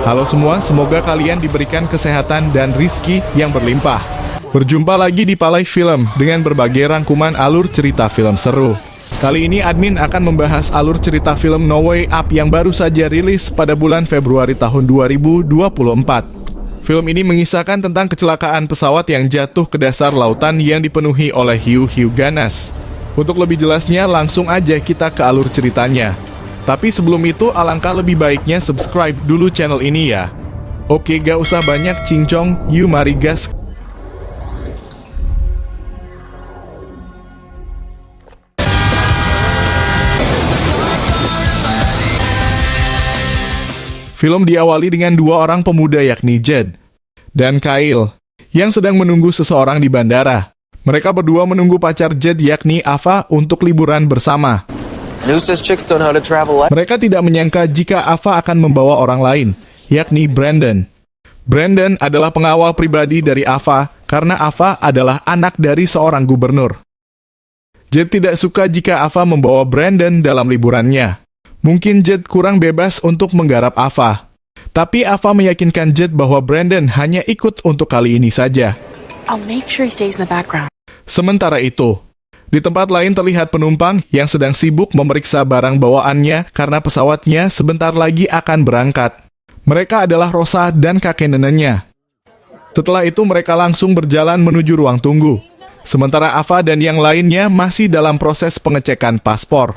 Halo semua, semoga kalian diberikan kesehatan dan rizki yang berlimpah. Berjumpa lagi di Palai Film dengan berbagai rangkuman alur cerita film seru. Kali ini admin akan membahas alur cerita film No Way Up yang baru saja rilis pada bulan Februari tahun 2024. Film ini mengisahkan tentang kecelakaan pesawat yang jatuh ke dasar lautan yang dipenuhi oleh hiu-hiu ganas. Untuk lebih jelasnya, langsung aja kita ke alur ceritanya. Tapi sebelum itu, alangkah lebih baiknya subscribe dulu channel ini ya. Oke, gak usah banyak cincong, yuk mari gas. Film diawali dengan dua orang pemuda yakni Jed dan Kyle yang sedang menunggu seseorang di bandara. Mereka berdua menunggu pacar Jed yakni Ava untuk liburan bersama. Mereka tidak menyangka jika Ava akan membawa orang lain, yakni Brandon. Brandon adalah pengawal pribadi dari Ava karena Ava adalah anak dari seorang gubernur. Jed tidak suka jika Ava membawa Brandon dalam liburannya. Mungkin Jed kurang bebas untuk menggarap Ava. Tapi Ava meyakinkan Jed bahwa Brandon hanya ikut untuk kali ini saja. I'll make sure he stays in the background. Sementara itu, di tempat lain terlihat penumpang yang sedang sibuk memeriksa barang bawaannya karena pesawatnya sebentar lagi akan berangkat. Mereka adalah Rosa dan kakek neneknya. Setelah itu mereka langsung berjalan menuju ruang tunggu. Sementara Ava dan yang lainnya masih dalam proses pengecekan paspor.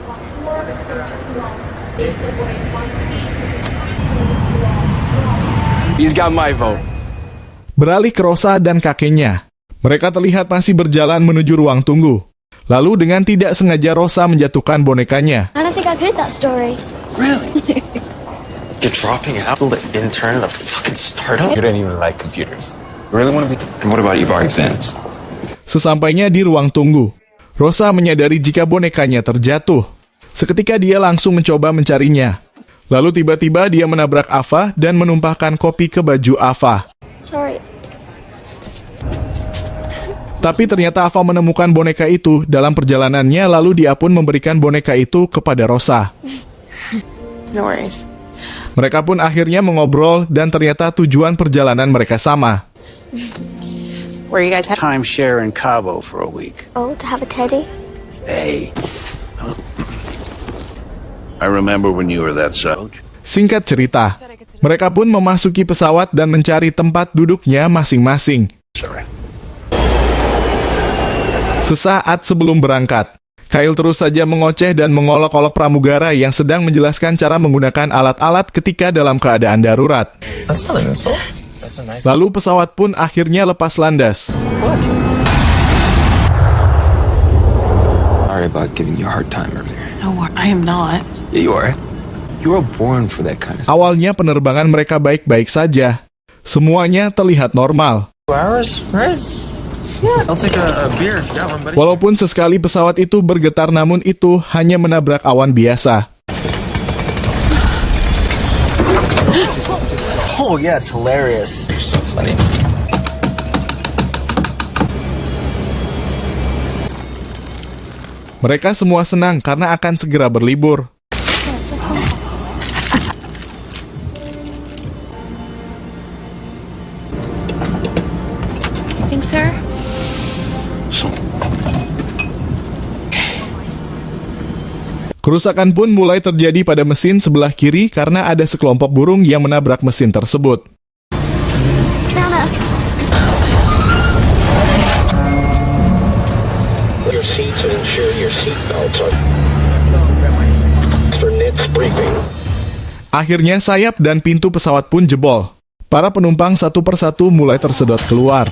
He's got my vote. Beralih ke Rosa dan kakeknya. Mereka terlihat masih berjalan menuju ruang tunggu. Lalu dengan tidak sengaja Rosa menjatuhkan bonekanya. I don't think I've heard that story. Really? You're dropping out the intern at a fucking startup? You don't even like computers. You really want to be... And what about your bar exams? Sesampainya di ruang tunggu, Rosa menyadari jika bonekanya terjatuh. Seketika dia langsung mencoba mencarinya. Lalu tiba-tiba dia menabrak Ava dan menumpahkan kopi ke baju Ava. Sorry. Tapi ternyata Ava menemukan boneka itu dalam perjalanannya, lalu dia pun memberikan boneka itu kepada Rosa. No worries. Mereka pun akhirnya mengobrol dan ternyata tujuan perjalanan mereka sama. Where you guys headed? Timeshare in Cabo for a week. Oh, to have a teddy? Hey. I remember when you were that son. Singkat cerita, mereka pun memasuki pesawat dan mencari tempat duduknya masing-masing. Sesaat sebelum berangkat, Kyle terus saja mengoceh dan mengolok-olok pramugara yang sedang menjelaskan cara menggunakan alat-alat ketika dalam keadaan darurat. Lalu pesawat pun akhirnya lepas landas. Sorry about giving you a hard time earlier. No, I am not. Yeah, you are. You were born for that kind of stuff. Awalnya penerbangan mereka baik-baik saja. Semuanya terlihat normal. 2 hours, right? Yeah, I'll take a beer if you got one, buddy. Walaupun sesekali pesawat itu bergetar, namun itu hanya menabrak awan biasa. Oh yeah, it's hilarious. You're so funny. Mereka semua senang karena akan segera berlibur. Think, sir? Kerusakan pun mulai terjadi pada mesin sebelah kiri karena ada sekelompok burung yang menabrak mesin tersebut. Nana. Your seats and ensure your seatbelts are for NITS briefing. Akhirnya sayap dan pintu pesawat pun jebol. Para penumpang satu persatu mulai tersedot keluar.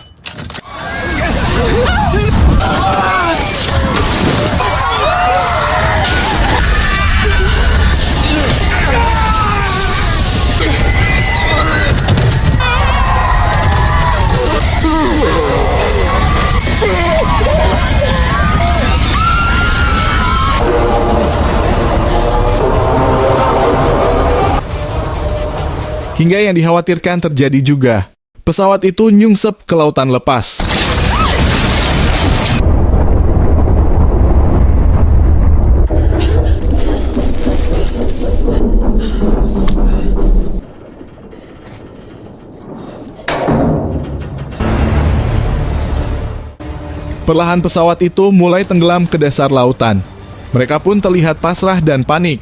Hingga yang dikhawatirkan terjadi juga. Pesawat itu nyungsep ke lautan lepas. Perlahan pesawat itu mulai tenggelam ke dasar lautan. Mereka pun terlihat pasrah dan panik.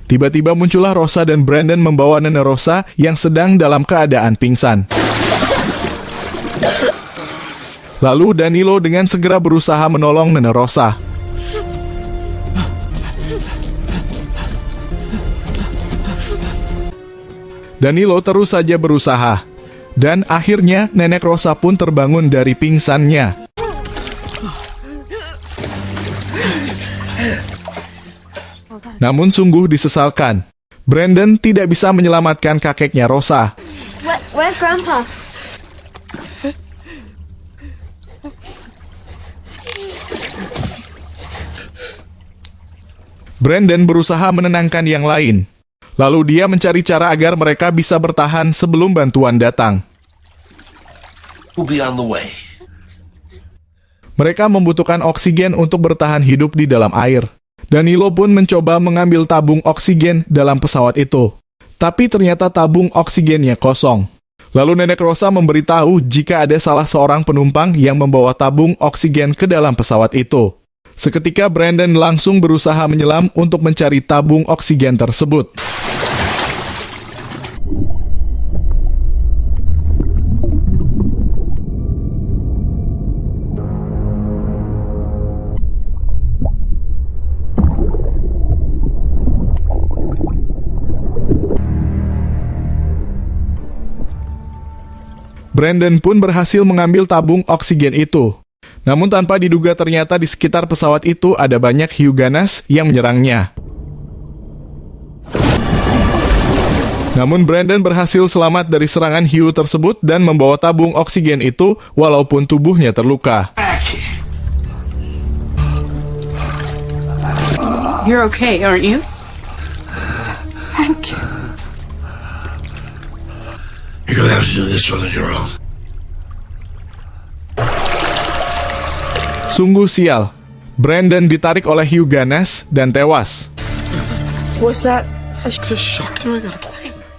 Tiba-tiba muncullah Rosa dan Brandon membawa Nenek Rosa yang sedang dalam keadaan pingsan. Lalu Danilo dengan segera berusaha menolong Nenek Rosa. Danilo terus saja berusaha. Dan akhirnya Nenek Rosa pun terbangun dari pingsannya. Namun sungguh disesalkan, Brandon tidak bisa menyelamatkan kakeknya Rosa. Where's Grandpa? Brandon berusaha menenangkan yang lain. Lalu dia mencari cara agar mereka bisa bertahan sebelum bantuan datang. We'll be on the way. Mereka membutuhkan oksigen untuk bertahan hidup di dalam air. Danilo pun mencoba mengambil tabung oksigen dalam pesawat itu. Tapi ternyata tabung oksigennya kosong. Lalu Nenek Rosa memberitahu jika ada salah seorang penumpang yang membawa tabung oksigen ke dalam pesawat itu. Seketika Brandon langsung berusaha menyelam untuk mencari tabung oksigen tersebut. Brandon pun berhasil mengambil tabung oksigen itu. Namun tanpa diduga ternyata di sekitar pesawat itu ada banyak hiu ganas yang menyerangnya. Namun Brandon berhasil selamat dari serangan hiu tersebut dan membawa tabung oksigen itu walaupun tubuhnya terluka. You're okay, aren't you? Thank you. You're gonna have to do this one on your own. Sungguh sial. Brandon ditarik oleh hiu ganas dan tewas. Was that a shock to me?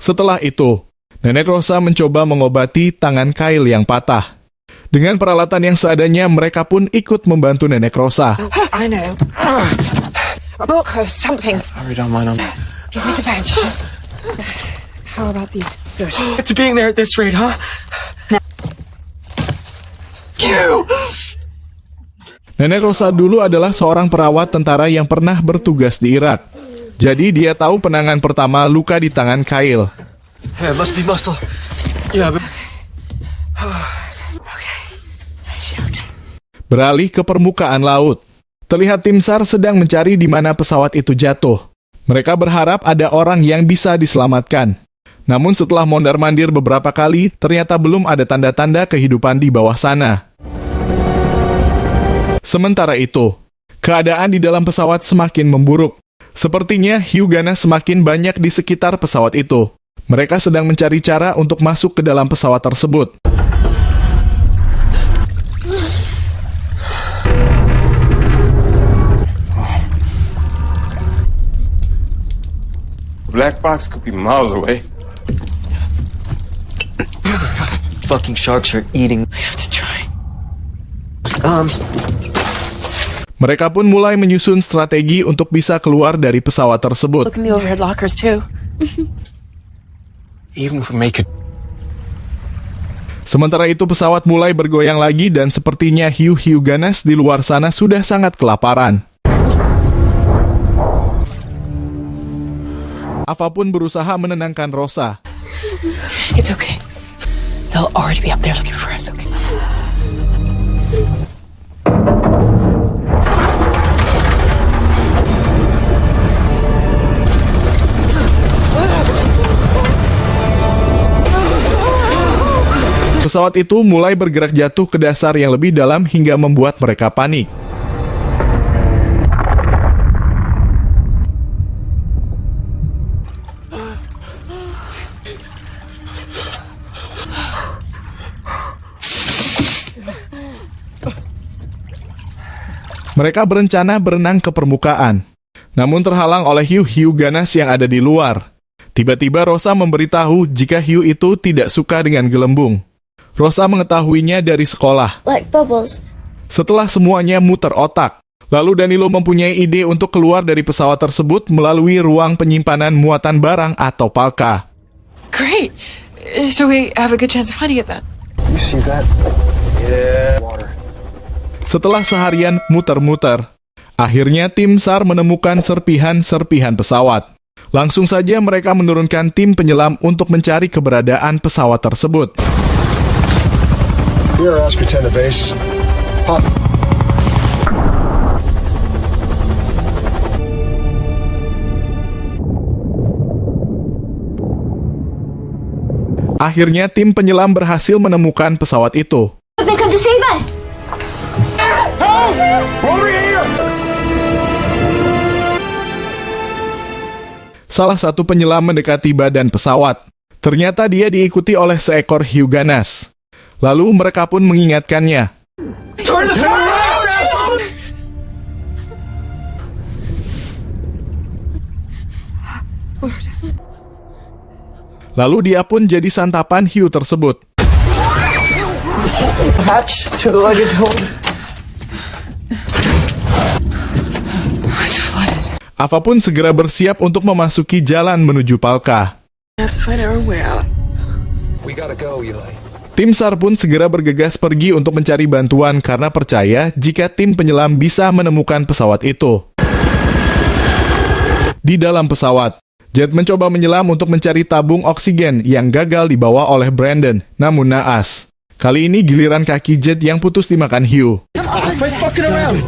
Setelah itu, Nenek Rosa mencoba mengobati tangan Kyle yang patah. Dengan peralatan yang seadanya, mereka pun ikut membantu Nenek Rosa. I know. A book or something. I don't mind them. Give me the bandages. How about these? Good. To being there at this rate, huh? You! Nenek Rosa dulu adalah seorang perawat tentara yang pernah bertugas di Irak. Jadi dia tahu penanganan pertama luka di tangan Kyle. Yeah, it must be muscle. Yeah, but... Beralih ke permukaan laut. Terlihat tim SAR sedang mencari di mana pesawat itu jatuh. Mereka berharap ada orang yang bisa diselamatkan. Namun setelah mondar-mandir beberapa kali, ternyata belum ada tanda-tanda kehidupan di bawah sana. Sementara itu, keadaan di dalam pesawat semakin memburuk. Sepertinya hiu ganas semakin banyak di sekitar pesawat itu. Mereka sedang mencari cara untuk masuk ke dalam pesawat tersebut. Black box could be miles away. Fucking sharks are eating. I have to try. Mereka pun mulai menyusun strategi untuk bisa keluar dari pesawat tersebut. Look in the overhead lockers too. Even if we make it. Sementara itu pesawat mulai bergoyang lagi dan sepertinya hiu-hiu ganas di luar sana sudah sangat kelaparan. Ava pun berusaha menenangkan Rosa. It's okay. They'll already be up there looking for us, okay? Pesawat itu mulai bergerak jatuh ke dasar yang lebih dalam hingga membuat mereka panik. Mereka berencana berenang ke permukaan, namun terhalang oleh hiu-hiu ganas yang ada di luar. Tiba-tiba Rosa memberitahu jika hiu itu tidak suka dengan gelembung. Rosa mengetahuinya dari sekolah. Like bubbles. Setelah semuanya muter otak, lalu Danilo mempunyai ide untuk keluar dari pesawat tersebut melalui ruang penyimpanan muatan barang atau palka. Great. So we have a good chance of finding it then. You see that? Yeah. Water. Setelah seharian muter-muter, akhirnya tim SAR menemukan serpihan-serpihan pesawat. Langsung saja mereka menurunkan tim penyelam untuk mencari keberadaan pesawat tersebut. Here, Oscar 10 to base. Pop. Akhirnya tim penyelam berhasil menemukan pesawat itu. They come to save us. Salah satu penyelam mendekati badan pesawat. Ternyata dia diikuti oleh seekor hiu ganas. Lalu mereka pun mengingatkannya. Lalu dia pun jadi santapan hiu tersebut. Hatch to the luggage hold. It's flooded. Ava pun segera bersiap untuk memasuki jalan menuju palka. We have to find our way out. We gotta go, Eli. Tim SAR pun segera bergegas pergi untuk mencari bantuan karena percaya jika tim penyelam bisa menemukan pesawat itu. Di dalam pesawat, Jet mencoba menyelam untuk mencari tabung oksigen yang gagal dibawa oleh Brandon, namun naas. Kali ini giliran kaki Jet yang putus dimakan hiu. Quit fucking around!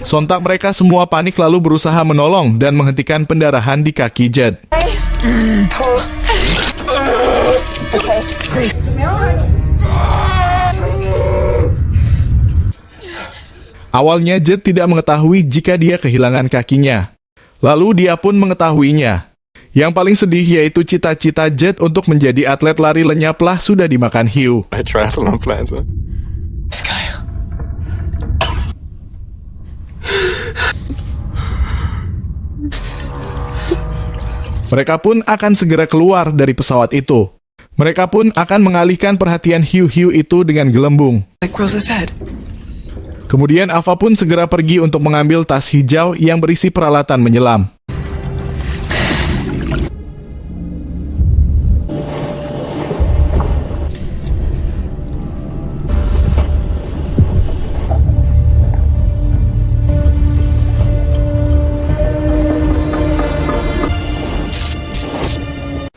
Sontak mereka semua panik lalu berusaha menolong dan menghentikan pendarahan di kaki Jet. Awalnya Jet tidak mengetahui jika dia kehilangan kakinya. Lalu dia pun mengetahuinya. Yang paling sedih yaitu cita-cita Jet untuk menjadi atlet lari lenyaplah sudah dimakan hiu. My triathlon plans, huh? Mereka pun akan segera keluar dari pesawat itu. Mereka pun akan mengalihkan perhatian hiu-hiu itu dengan gelembung. Like Rosa said. Kemudian Ava pun segera pergi untuk mengambil tas hijau yang berisi peralatan menyelam.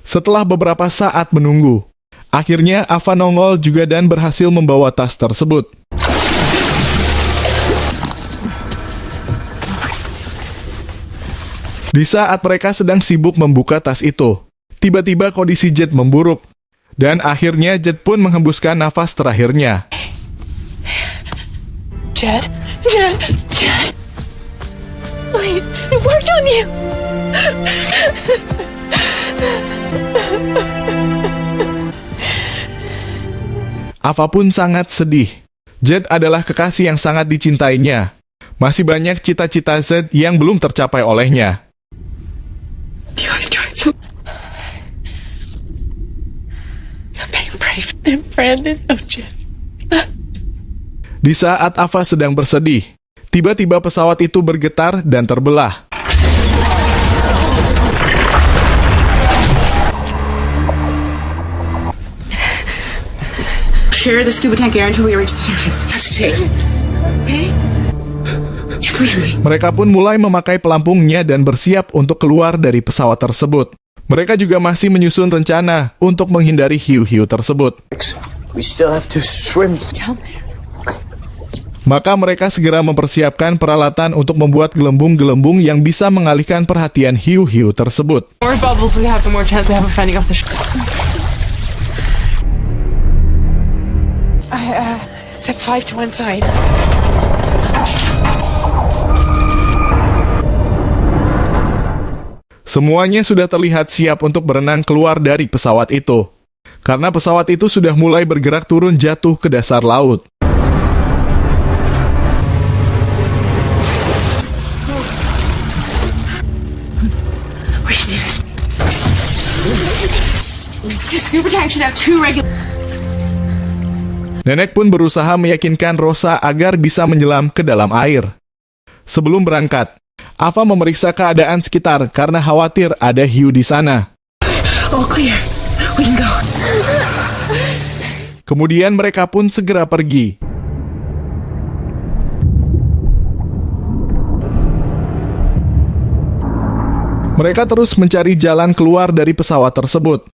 Setelah beberapa saat menunggu, akhirnya Ava nongol juga dan berhasil membawa tas tersebut. Di saat mereka sedang sibuk membuka tas itu, tiba-tiba kondisi Jet memburuk, dan akhirnya Jet pun menghembuskan nafas terakhirnya. Jet? Please, it worked on you! Ava pun sangat sedih. Jet adalah kekasih yang sangat dicintainya. Masih banyak cita-cita Z yang belum tercapai olehnya. You always tried so. You're being brave. And Brandon, oh Jet. Di saat Ava sedang bersedih, tiba-tiba pesawat itu bergetar dan terbelah. Share the scuba tank air until we reach the surface. Hesitate. Okay? Do you believe me? Mereka pun mulai memakai pelampungnya dan bersiap untuk keluar dari pesawat tersebut. Mereka juga masih menyusun rencana untuk menghindari hiu-hiu tersebut. We still have to swim. Down there. Maka mereka segera mempersiapkan peralatan untuk membuat gelembung-gelembung yang bisa mengalihkan perhatian hiu-hiu tersebut. The more bubbles we have, the more chance we have of fending off the Set 5 to one side. Semuanya sudah terlihat siap untuk berenang keluar dari pesawat itu. Karena pesawat itu sudah mulai bergerak turun jatuh ke dasar laut. Scuba tank should have 2 regular. Nenek pun berusaha meyakinkan Rosa agar bisa menyelam ke dalam air. Sebelum berangkat, Ava memeriksa keadaan sekitar karena khawatir ada hiu di sana. All clear. We can go. Kemudian mereka pun segera pergi. Mereka terus mencari jalan keluar dari pesawat tersebut.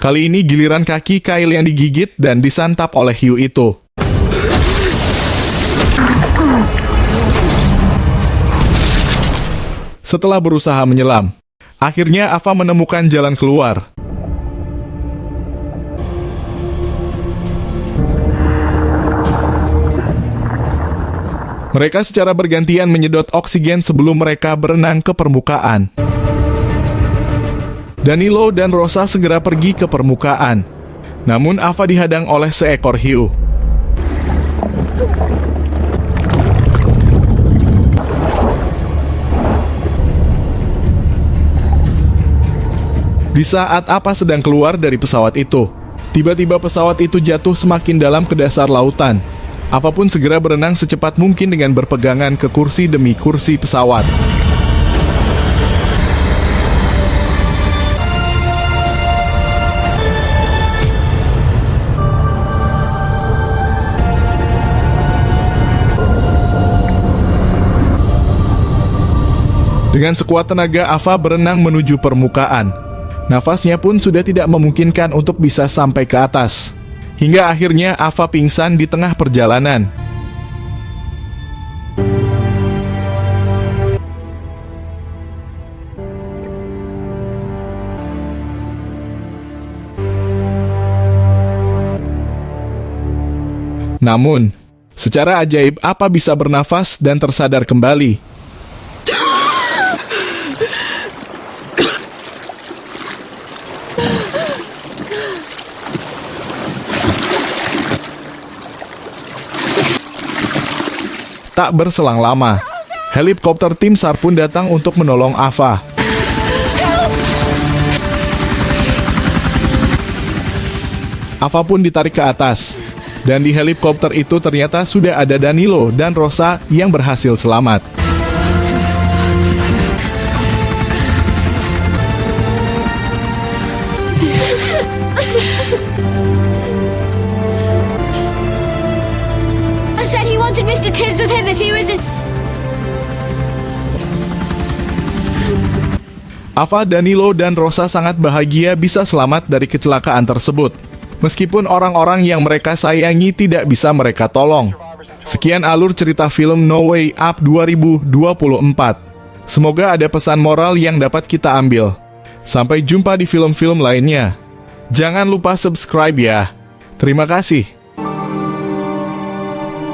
Kali ini giliran kaki Kyle yang digigit dan disantap oleh hiu itu. Setelah berusaha menyelam, akhirnya Ava menemukan jalan keluar. Mereka secara bergantian menyedot oksigen sebelum mereka berenang ke permukaan. Danilo dan Rosa segera pergi ke permukaan. Namun Ava dihadang oleh seekor hiu. Di saat Ava sedang keluar dari pesawat itu, tiba-tiba pesawat itu jatuh semakin dalam ke dasar lautan. Ava pun segera berenang secepat mungkin dengan berpegangan ke kursi demi kursi pesawat. Dengan sekuat tenaga, Ava berenang menuju permukaan. Nafasnya pun sudah tidak memungkinkan untuk bisa sampai ke atas. Hingga akhirnya Ava pingsan di tengah perjalanan. Namun, secara ajaib Ava bisa bernafas dan tersadar kembali. Tak berselang lama, helikopter tim SAR pun datang untuk menolong Ava. Ava pun ditarik ke atas, dan di helikopter itu ternyata sudah ada Danilo dan Rosa yang berhasil selamat. Mr. Tibbs with him if he wasn't. Ava, Danilo, dan Rosa sangat bahagia bisa selamat dari kecelakaan tersebut. Meskipun orang-orang yang mereka sayangi tidak bisa mereka tolong. Sekian alur cerita film No Way Up 2024. Semoga ada pesan moral yang dapat kita ambil. Sampai jumpa di film-film lainnya. Jangan lupa subscribe ya. Terima kasih.